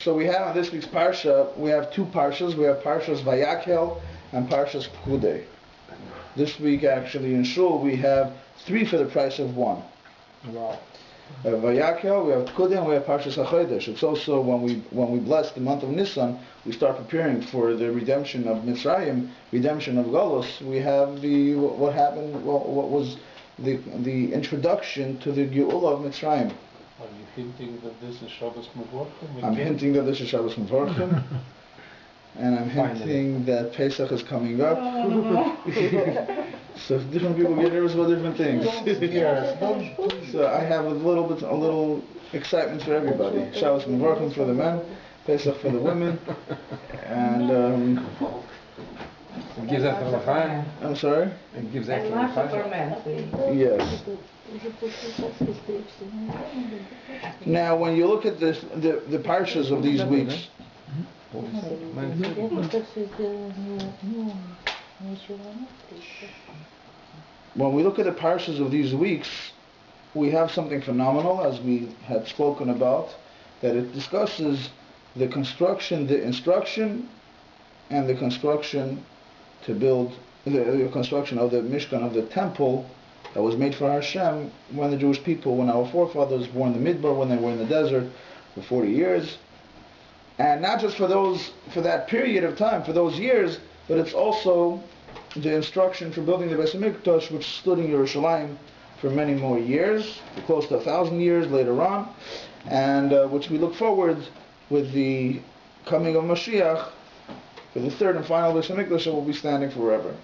So we have on this week's Parsha, we have two Parshas. We have Parshas Vayakhel and Parshas Perkudei. This week actually in Shul we have three for the price of one. Wow. Vayakhel, we have Perkudei, and we have Parshas HaChodesh. It's also when we bless the month of Nisan, we start preparing for the redemption of Mitzrayim, redemption of Galus. We have what was the introduction to the Geula of Mitzrayim. Are you hinting that this is Shabbos Mevorchim? I'm hinting that this is Shabbos Mevorchim. And I'm hinting that Pesach is coming up. So different people get nervous about different things. So I have a little excitement for everybody. Shabbos Mevorchim for the men, Pesach for the women, and it gives that for the I'm sorry? It gives that for the men. Yes. Now when you look at this, the parshas of these weeks, when we look at the parshas of these weeks, we have something phenomenal, as we had spoken about, that it discusses the construction, the instruction, and the construction to build the construction of the Mishkan, of the temple that was made for Hashem when the Jewish people, when our forefathers were in the Midbar, when they were in the desert for 40 years. And not just for that period of time, for those years, but it's also the instruction for building the Beis HaMikdash, which stood in Yerushalayim for many more years, for close to 1,000 years later on, and which we look forward with the coming of Mashiach for the third and final Beis HaMikdash that will be standing forever.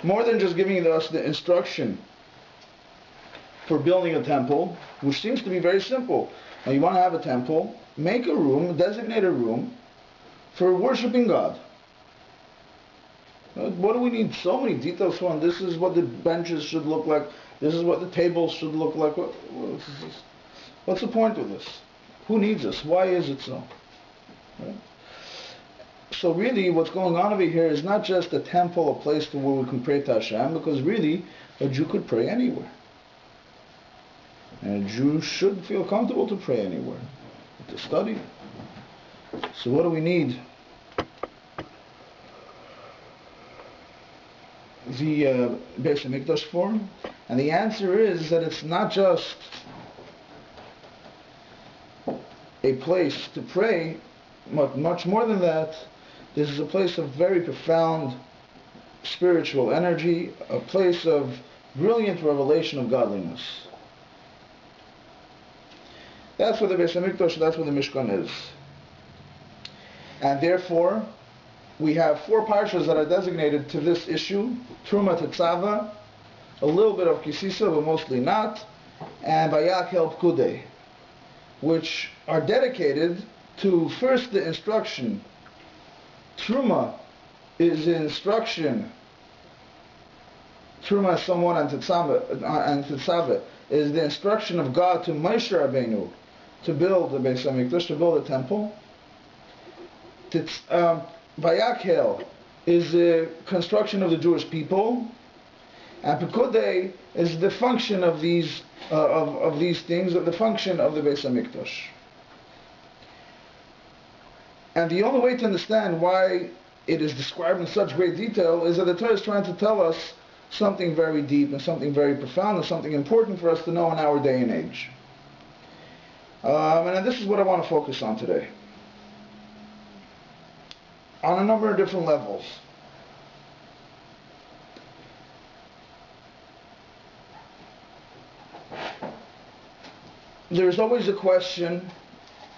More than just giving us the instruction for building a temple, which seems to be very simple. Now you want to have a temple, make a room, designate a room for worshiping God. What do we need so many details for? This is what the benches should look like. This is what the tables should look like. What's the point of this? Who needs this? Why is it so? Right? So really what's going on over here is not just a temple, a place where we can pray to Hashem, because really a Jew could pray anywhere. And a Jew should feel comfortable to pray anywhere, to study. So what do we need? The Beis HaMikdash for? And the answer is that it's not just a place to pray, much more than that. This is a place of very profound spiritual energy, a place of brilliant revelation of godliness. That's where the Beis HaMikdash, that's where the Mishkan is. And therefore, we have four parshas that are designated to this issue: Truma Tetzava, a little bit of Kisisa, but mostly not, and Vayakhel Perkudei, which are dedicated to first the instruction. Truma is the instruction. Truma is someone, and Tetzava is the instruction of God to Moshe Rabbeinu to build the Beis HaMikdash, to build a temple. Vayakhel is the construction of the Jewish people, and Perkudei is the function of these things, the function of the Beis HaMikdash. And the only way to understand why it is described in such great detail is that the Torah is trying to tell us something very deep and something very profound and something important for us to know in our day and age. And this is what I want to focus on today, on a number of different levels. There's always a question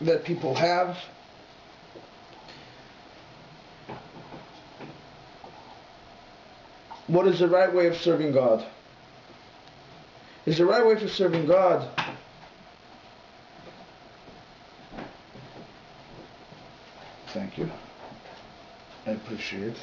that people have. What is the right way of serving God? Is the right way for serving God Thank you. I appreciate it.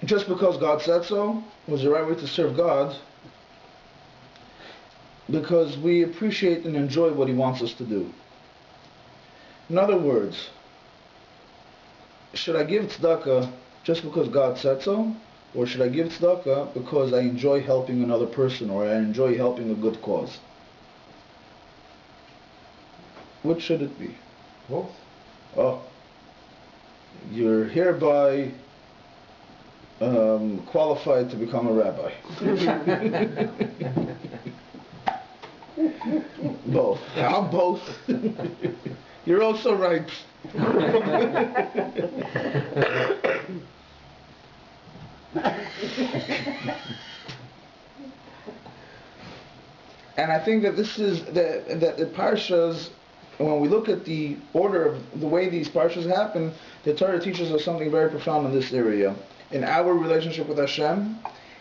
Just because God said so was the right way to serve God, because we appreciate and enjoy what He wants us to do. In other words, should I give tzedakah just because God said so? Or should I give tzedakah because I enjoy helping another person or I enjoy helping a good cause? Which should it be? Both. Oh, you're hereby qualified to become a rabbi. Both. I'm both. You're also right. And I think that this is that the parshas, when we look at the order of the way these parshas happen, the Torah teaches us something very profound in this area, in our relationship with Hashem,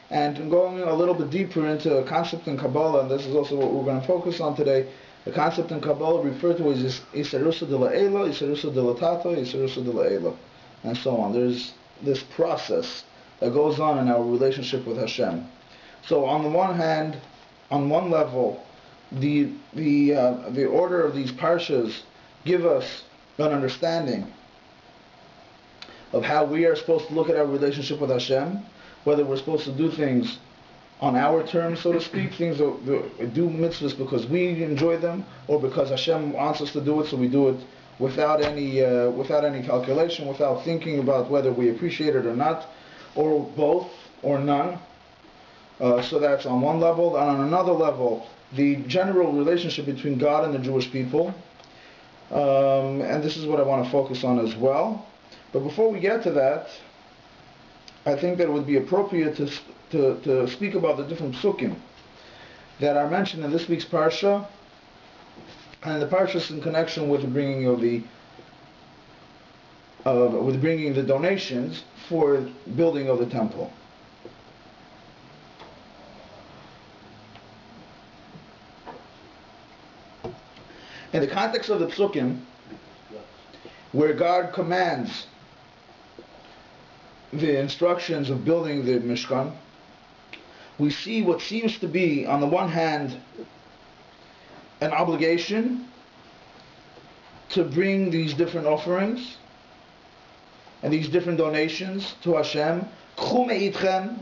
and going a little bit deeper into a concept in Kabbalah, and this is also what we're going to focus on today. The concept in Kabbalah referred to as Isarusa de la Eila, Isarusa de la Tata, Isarusa de la Eila, and so on. There's this process that goes on in our relationship with Hashem. So on the one hand, on one level, the order of these parshas give us an understanding of how we are supposed to look at our relationship with Hashem, whether we're supposed to do things on our terms, so to speak, things that do mitzvahs because we enjoy them, or because Hashem wants us to do it, so we do it without any calculation, without thinking about whether we appreciate it or not, or both, or none. So that's on one level. And on another level, the general relationship between God and the Jewish people. And this is what I want to focus on as well. But before we get to that, I think that it would be appropriate to speak about the different psukim that are mentioned in this week's parsha, and the parshas in connection with the bringing of the donations for building of the temple. In the context of the psukim, where God commands the instructions of building the Mishkan, we see what seems to be, on the one hand, an obligation to bring these different offerings and these different donations to Hashem. K'chu me'itchem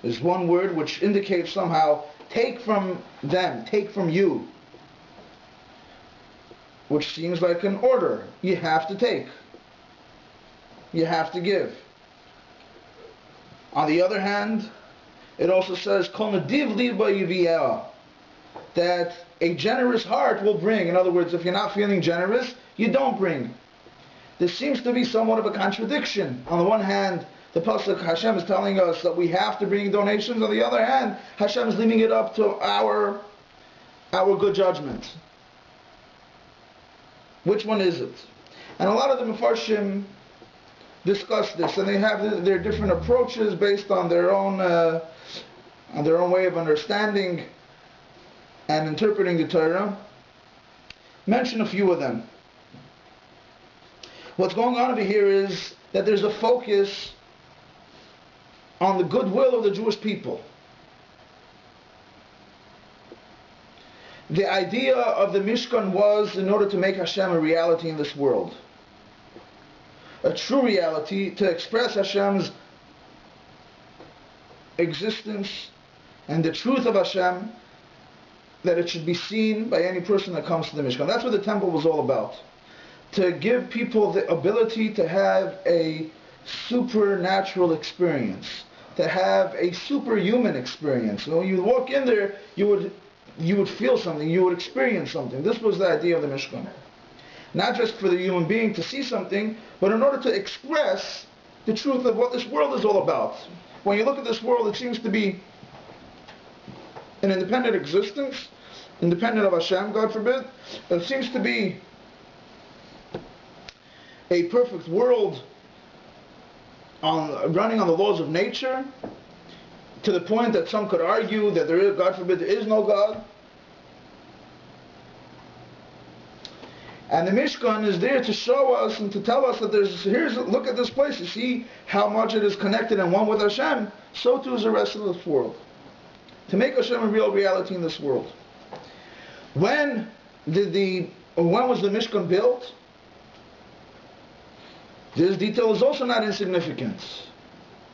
is one word which indicates somehow, take from them, take from you, which seems like an order. You have to take. You have to give. On the other hand, it also says, Kol nediv liba yiviyah, that a generous heart will bring. In other words, if you're not feeling generous, you don't bring. This seems to be somewhat of a contradiction. On the one hand, the Pasuk Hashem is telling us that we have to bring donations. On the other hand, Hashem is leaving it up to our good judgment. Which one is it? And a lot of the Mefarshim discuss this, and they have their different approaches based on their own way of understanding and interpreting the Torah. Mention a few of them. What's going on over here is that there's a focus on the goodwill of the Jewish people. The idea of the Mishkan was in order to make Hashem a reality in this world. A true reality, to express Hashem's existence and the truth of Hashem, that it should be seen by any person that comes to the Mishkan. That's what the temple was all about. To give people the ability to have a supernatural experience, to have a superhuman experience. So when you walk in there, you would feel something, you would experience something. This was the idea of the Mishkan. Not just for the human being to see something, but in order to express the truth of what this world is all about. When you look at this world, it seems to be an independent existence, independent of Hashem, God forbid. It seems to be a perfect world running on the laws of nature, to the point that some could argue that there is, God forbid, there is no God. And the Mishkan is there to show us and to tell us that look at this place, you see how much it is connected and one with Hashem. So too is the rest of this world. To make Hashem a real reality in this world. When was the Mishkan built? This detail is also not insignificant.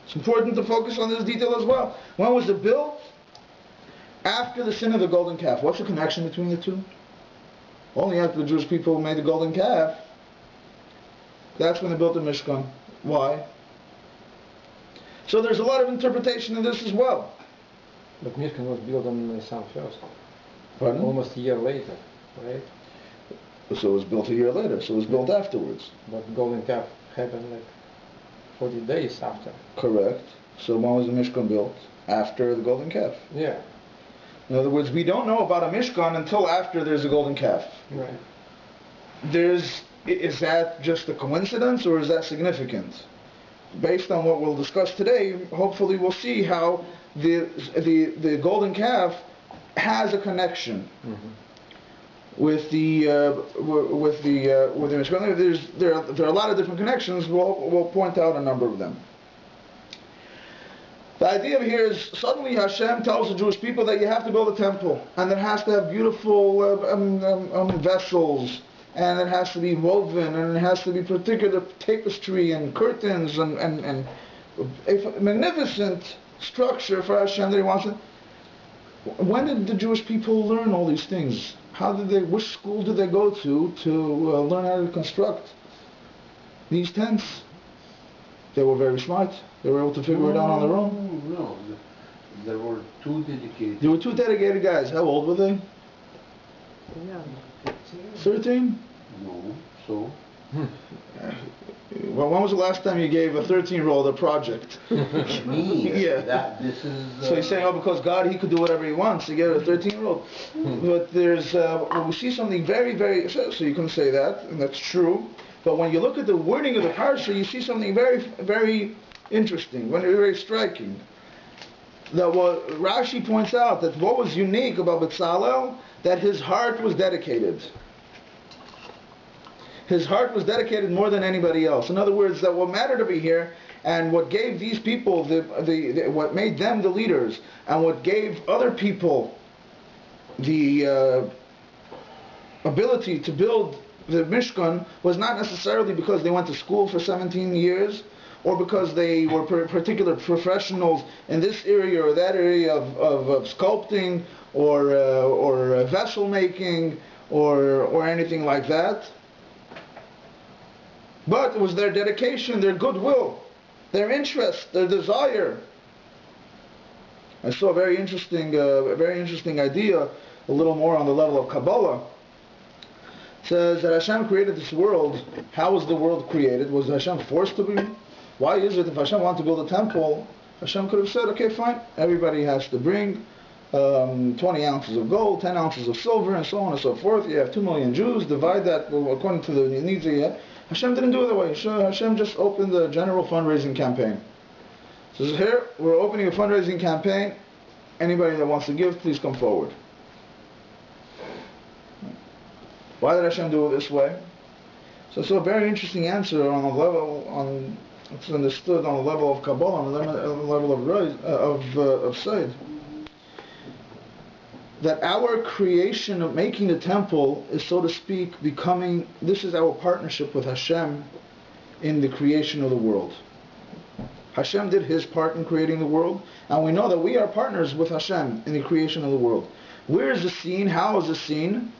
It's important to focus on this detail as well. When was it built? After the sin of the golden calf. What's the connection between the two? Only after the Jewish people made the golden calf. That's when they built the Mishkan. Why? So there's a lot of interpretation in this as well. But Mishkan was built on Nisan first. Pardon? Almost a year later, right? So it was built a year later. So it was built afterwards. But golden calf happened like 40 days after. Correct. So when was the Mishkan built? After the golden calf. Yeah. In other words, we don't know about a Mishkan until after there's a golden calf. Right. Is that just a coincidence or is that significant? Based on what we'll discuss today, hopefully we'll see how the golden calf has a connection with the Mishkan. There are a lot of different connections. We'll point out a number of them. The idea here is suddenly Hashem tells the Jewish people that you have to build a temple, and it has to have beautiful vessels, and it has to be woven, and it has to be particular tapestry and curtains and a magnificent structure for Hashem that He wants it. When did the Jewish people learn all these things? Which school did they go to learn how to construct these tents? They were very smart. They were able to figure it out on their own. No, there were two dedicated. There were two dedicated guys. How old were they? Yeah. 13? No, so? Well, when was the last time you gave a 13-year-old a project? Me? Yeah. This is... So he's saying, because God, He could do whatever He wants. He gave it a 13-year-old. But there's, we see something very, very, so you can say that, and that's true. But when you look at the wording of the Parsha, you see something very, very interesting, very, very striking. That what Rashi points out, that what was unique about Bezalel, that his heart was dedicated. His heart was dedicated more than anybody else. In other words, that what mattered over here, and what gave these people, what made them the leaders, and what gave other people the ability to build the Mishkan, was not necessarily because they went to school for 17 years, or because they were particular professionals in this area or that area of sculpting or vessel making or anything like that. But it was their dedication, their goodwill, their interest, their desire. I saw a very interesting idea, a little more on the level of Kabbalah. It says that Hashem created this world. How was the world created? Was Hashem forced to be? Why is it if Hashem wanted to build a temple, Hashem could have said, okay, fine, everybody has to bring 20 ounces of gold, 10 ounces of silver, and so on and so forth. You have 2 million Jews, divide that according to the needs that you have. Hashem didn't do it that way. Hashem just opened the general fundraising campaign. So here, we're opening a fundraising campaign. Anybody that wants to give, please come forward. Why did Hashem do it this way? So it's a very interesting answer on a level, it's understood on the level of Kabbalah, on the level of Seid. That our creation of making the temple is, so to speak, this is our partnership with Hashem in the creation of the world. Hashem did His part in creating the world, and we know that we are partners with Hashem in the creation of the world. Where is the seen? How is it seen?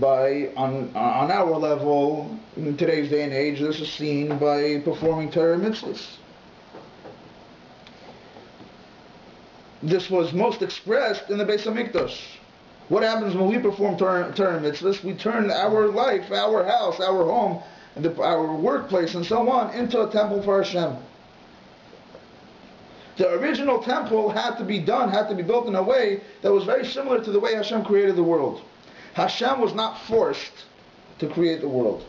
On our level, in today's day and age, this is seen by performing Torah mitzvahs. This was most expressed in the Beis HaMikdash. What happens when we perform Torah mitzvahs? We turn our life, our house, our home, our workplace, and so on, into a temple for Hashem. The original temple had to be built in a way that was very similar to the way Hashem created the world. Hashem was not forced to create the world.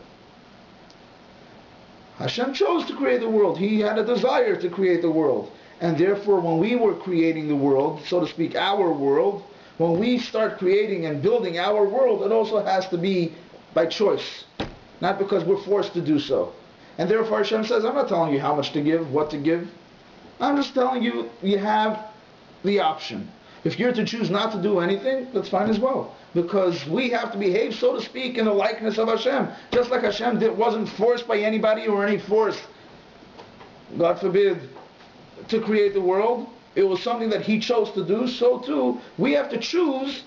Hashem chose to create the world. He had a desire to create the world. And therefore, when we were creating the world, so to speak, our world, when we start creating and building our world, it also has to be by choice, not because we're forced to do so. And therefore Hashem says, I'm not telling you how much to give, what to give. I'm just telling you, you have the option. If you're to choose not to do anything, that's fine as well. Because we have to behave, so to speak, in the likeness of Hashem. Just like Hashem wasn't forced by anybody or any force, God forbid, to create the world. It was something that He chose to do. So too, we have to choose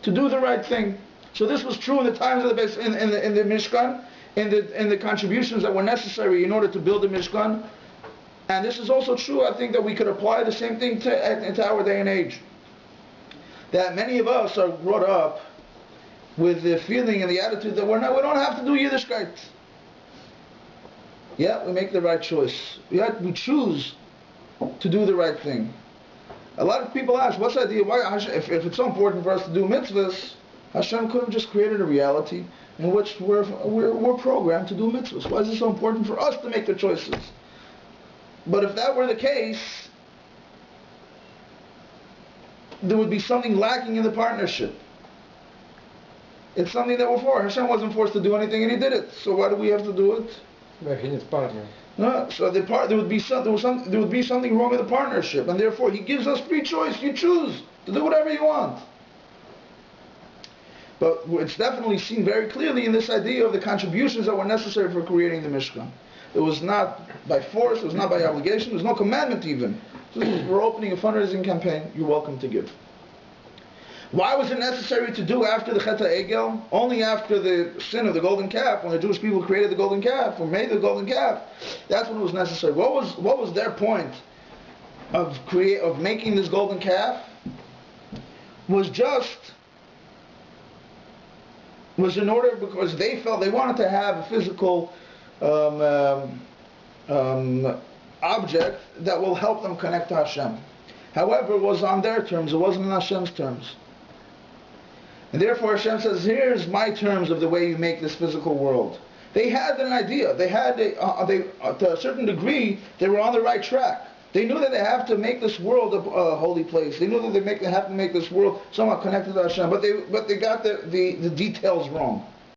to do the right thing. So this was true in the times of in the Mishkan, in the contributions that were necessary in order to build the Mishkan. And this is also true, I think, that we could apply the same thing into our day and age. That many of us are brought up with the feeling and the attitude that we don't have to do Yiddishkeit. Yeah, we make the right choice. Yeah, we choose to do the right thing. A lot of people ask, what's the idea? Why, if it's so important for us to do mitzvahs, Hashem could have just created a reality in which we're programmed to do mitzvahs. Why is it so important for us to make the choices? But if that were the case, there would be something lacking in the partnership. It's something that we're for. Hashem wasn't forced to do anything and He did it. So why do we have to do it? But He needs partner. No, so there would be something wrong in the partnership, and therefore He gives us free choice. You choose to do whatever you want. But it's definitely seen very clearly in this idea of the contributions that were necessary for creating the Mishkan. It was not by force, it was not by obligation, there was no commandment even. We're opening a fundraising campaign, you're welcome to give. Why was it necessary to do after the Chet HaEgel? Only after the sin of the golden calf, when the Jewish people created the golden calf, or made the golden calf. That's when it was necessary. What was their point of making this golden calf? Was in order, because they felt they wanted to have a physical object that will help them connect to Hashem. However, it was on their terms, it wasn't on Hashem's terms. And therefore Hashem says, here's my terms of the way you make this physical world. They had an idea, to a certain degree, they were on the right track. They knew that they have to make this world a holy place. They knew that they have to make this world somewhat connected to Hashem, but they got the details wrong.